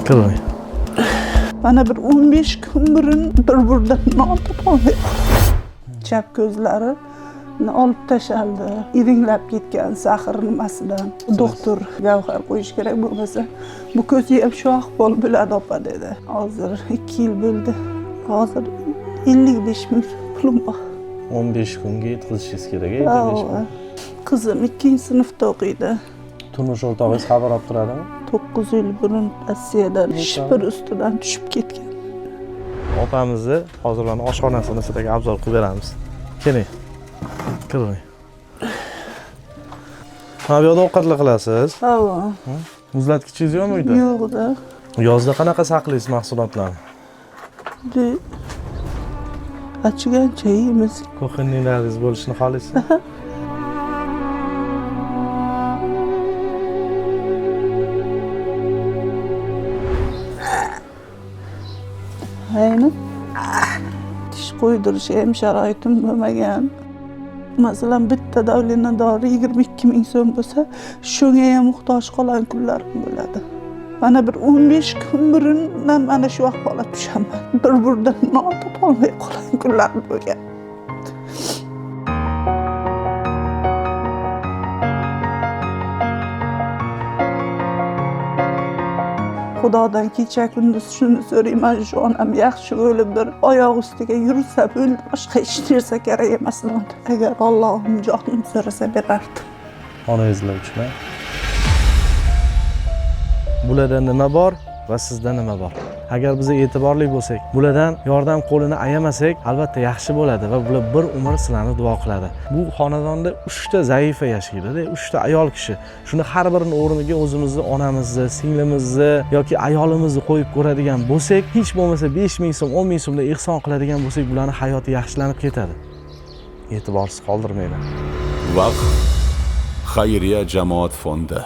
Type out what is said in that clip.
Qilmang. Mana bir 15 kun burun bir-biridan non topolmay. Chap ko'zlari olib tashaldi. Iringlab ketgan sahr nimasidan. Doktor gavhar qo'yish kerak bo'lmasa, bu ko'zi ham shu ahvol bo'ladi opa dedi. Hozir 2 yil bo'ldi. Hozir 55 ming pulim bor. 15 kunga yetkazishingiz kerak edi. Qizim 2-sinfda o'qiydi. Turmush o'rtog'ingiz xabar olib turadimi? 9 yil burun Rossiyadan shipir ustidan tushib ketgan. Opamizni hozirlarni oshxonasini sizlarga obzor qilib beramiz. Keling. Qilmang. Ha, bu yerda ovqatlar qilasiz. Ha. Muzlatgichingiz yo'qmi uyda? Yo'q-da. Yozda qanaqa saqlaysiz mahsulotlarni? Achigancha yeymiz. Kuxinnilaringiz bo'lishini xohlaysiz? Ayni tish qo'ydirish ham sharoitim bo'lmagan. Masalan, bitta davlendan dori 22 ming so'm bo'lsa, shunga ham muhtoj qolgan kunlarim bo'ladi. Mana bir 15 kun burun mana shu ahvolga tushaman. Bir-biridan non topolmay qolgan kunlarim bo'lgan. Xudodan kecha kunduz shuni so'rayman, shu onam yaxshi o'lib bir oyoq ustiga yursa bo'ldi, boshqa hech narsa kerak emas. Agar Allohim jonim so'rasa berardim. Onangizlar uchun. Bularda nima bor va sizda nima bor? Agar biz e'tiborli bo'lsak, bulardan yordam qo'lini ayamasak, albatta yaxshi bo'ladi va bular bir umr sizlarni duo qiladi. Bu xonadonda 3 ta zaifa yashaydi, 3 ta ayol kishi. Shuni har birini o'rniga o'zimizni onamizni, singlimizni yoki ayolimizni qo'yib ko'radigan bo'lsak, hech bo'lmasa 5 ming so'm, 10 ming so'mda ehson qiladigan bo'lsak, bularning hayoti yaxshilanib ketadi. E'tiborsiz qoldirmaydi. Vaqf xayriya jamoat fondi